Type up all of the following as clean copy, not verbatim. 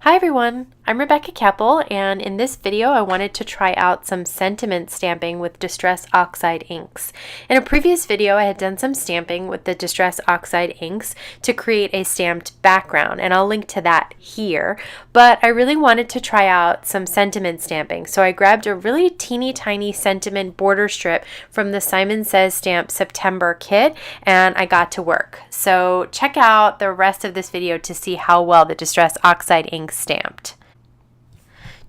Hi everyone, I'm Rebecca Keppel, and in this video I wanted to try out some sentiment stamping with Distress Oxide inks. In a previous video I had done some stamping with the Distress Oxide inks to create a stamped background, and I'll link to that here, but I really wanted to try out some sentiment stamping, so I grabbed a really teeny tiny sentiment border strip from the Simon Says Stamp September kit, and I got to work. So check out the rest of this video to see how well the Distress Oxide inks stamped.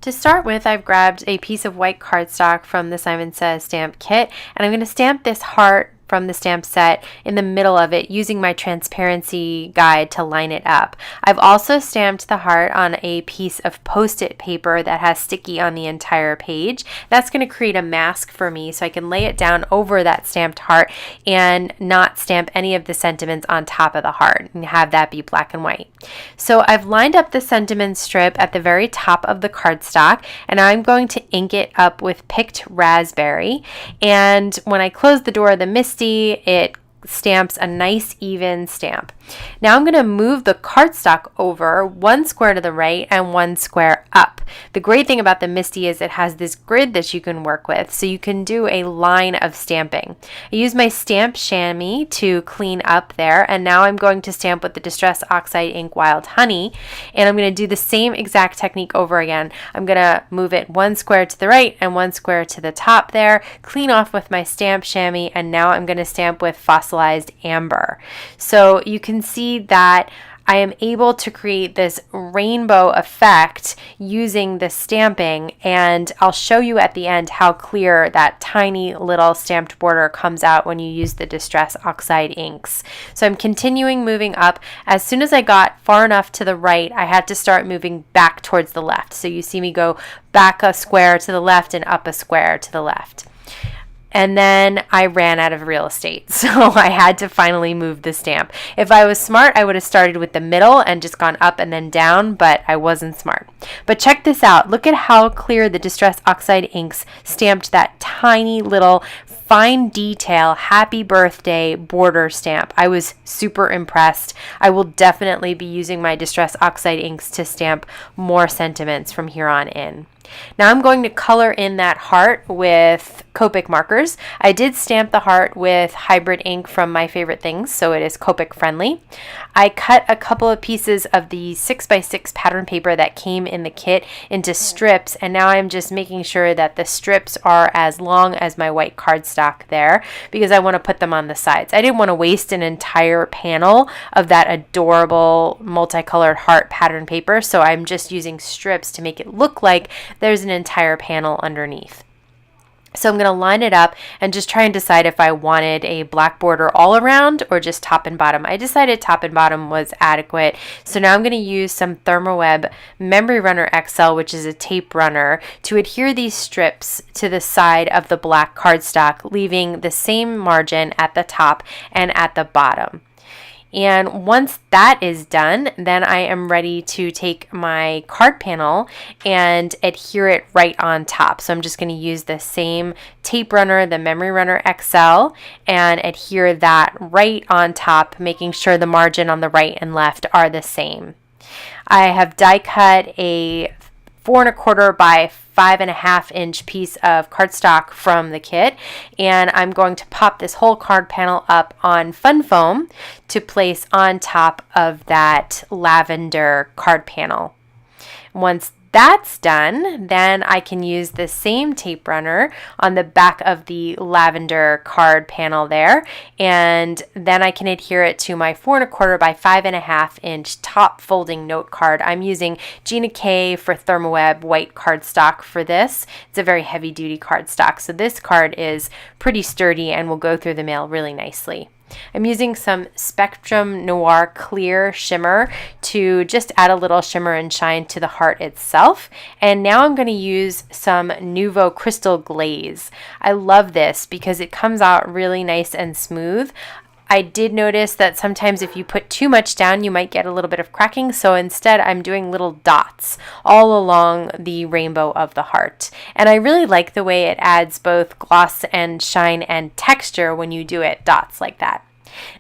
To start with, I've grabbed a piece of white cardstock from the Simon Says Stamp kit, and I'm going to stamp this heart from the stamp set in the middle of it using my transparency guide to line it up. I've also stamped the heart on a piece of post-it paper that has sticky on the entire page. That's going to create a mask for me so I can lay it down over that stamped heart and not stamp any of the sentiments on top of the heart and have that be black and white. So I've lined up the sentiment strip at the very top of the cardstock, and I'm going to ink it up with picked raspberry, and when I close the door of the MISTI, it stamps a nice even stamp. Now I'm going to move the cardstock over one square to the right and one square up. The great thing about the MISTI is it has this grid that you can work with, so you can do a line of stamping. I use my stamp chamois to clean up there, and now I'm going to stamp with the Distress Oxide ink Wild Honey, and I'm going to do the same exact technique over again. I'm going to move it one square to the right and one square to the top there, clean off with my stamp chamois, and now I'm going to stamp with Fossilized Amber. So you can see that I am able to create this rainbow effect using the stamping, and I'll show you at the end how clear that tiny little stamped border comes out when you use the Distress Oxide inks. So I'm continuing moving up. As soon as I got far enough to the right, I had to start moving back towards the left. So you see me go back a square to the left and up a square to the left. And then I ran out of real estate, so I had to finally move the stamp. If I was smart, I would have started with the middle and just gone up and then down, but I wasn't smart. But check this out. Look at how clear the Distress Oxide inks stamped that tiny little fine detail happy birthday border stamp. I was super impressed. I will definitely be using my Distress Oxide inks to stamp more sentiments from here on in. Now I'm going to color in that heart with Copic markers. I did stamp the heart with hybrid ink from My Favorite Things, so it is Copic friendly. I cut a couple of pieces of the 6x6 pattern paper that came in the kit into strips, and now I'm just making sure that the strips are as long as my white cardstock there because I want to put them on the sides. I didn't want to waste an entire panel of that adorable multicolored heart pattern paper, so I'm just using strips to make it look like there's an entire panel underneath. So I'm going to line it up and just try and decide if I wanted a black border all around or just top and bottom. I decided top and bottom was adequate. So now I'm going to use some ThermoWeb Memory Runner XL, which is a tape runner, to adhere these strips to the side of the black cardstock, leaving the same margin at the top and at the bottom. And once that is done, then I am ready to take my card panel and adhere it right on top. So I'm just going to use the same tape runner, the Memory Runner XL, and adhere that right on top, making sure the margin on the right and left are the same. I have die cut a 4 1/4 by 5 1/2 inch piece of cardstock from the kit, and I'm going to pop this whole card panel up on fun foam to place on top of that lavender card panel. Once that's done, then I can use the same tape runner on the back of the lavender card panel there, and then I can adhere it to my 4 1/4 by 5 1/2 inch top folding note card. I'm using Gina K for ThermoWeb white cardstock for this. It's a very heavy duty cardstock, so this card is pretty sturdy and will go through the mail really nicely. I'm using some Spectrum Noir Clear Shimmer to just add a little shimmer and shine to the heart itself. And now I'm going to use some Nuvo Crystal Glaze. I love this because it comes out really nice and smooth. I did notice that sometimes if you put too much down, you might get a little bit of cracking. So instead, I'm doing little dots all along the rainbow of the heart. And I really like the way it adds both gloss and shine and texture when you do it dots like that.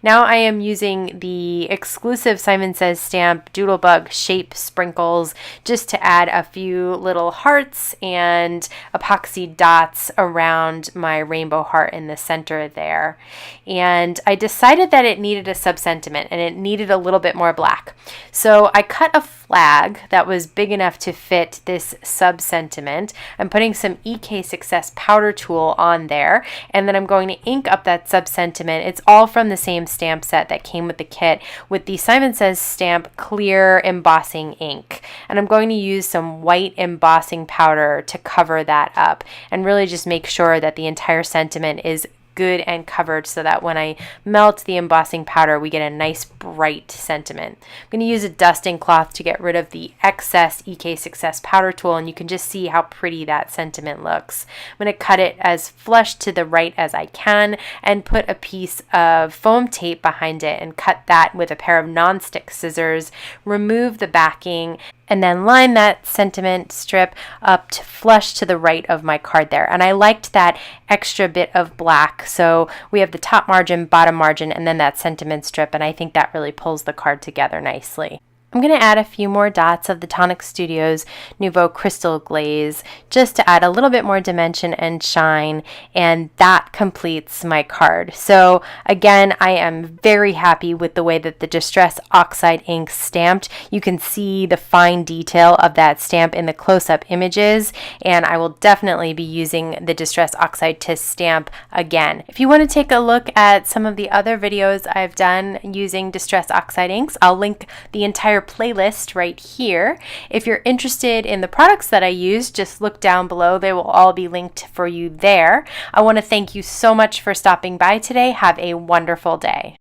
Now I am using the exclusive Simon Says stamp Doodlebug shape sprinkles just to add a few little hearts and epoxy dots around my rainbow heart in the center there. And I decided that it needed a sub-sentiment and it needed a little bit more black. So I cut a flag that was big enough to fit this sub-sentiment. I'm putting some EK Success powder tool on there, and then I'm going to ink up that sub-sentiment. It's all from the same stamp set that came with the kit with the Simon Says stamp clear embossing ink. And I'm going to use some white embossing powder to cover that up and really just make sure that the entire sentiment is good and covered so that when I melt the embossing powder, we get a nice bright sentiment. I'm going to use a dusting cloth to get rid of the excess EK Success powder tool, and you can just see how pretty that sentiment looks. I'm going to cut it as flush to the right as I can and put a piece of foam tape behind it and cut that with a pair of non-stick scissors, remove the backing, and then line that sentiment strip up to flush to the right of my card there. And I liked that extra bit of black. So we have the top margin, bottom margin, and then that sentiment strip, and I think that really pulls the card together nicely. I'm going to add a few more dots of the Tonic Studios Nouveau Crystal Glaze just to add a little bit more dimension and shine, and that completes my card. So again, I am very happy with the way that the Distress Oxide Inks stamped. You can see the fine detail of that stamp in the close-up images, and I will definitely be using the Distress Oxide to stamp again. If you want to take a look at some of the other videos I've done using Distress Oxide Inks, I'll link the entire playlist right here. If you're interested in the products that I use, just look down below. They will all be linked for you there. I want to thank you so much for stopping by today. Have a wonderful day.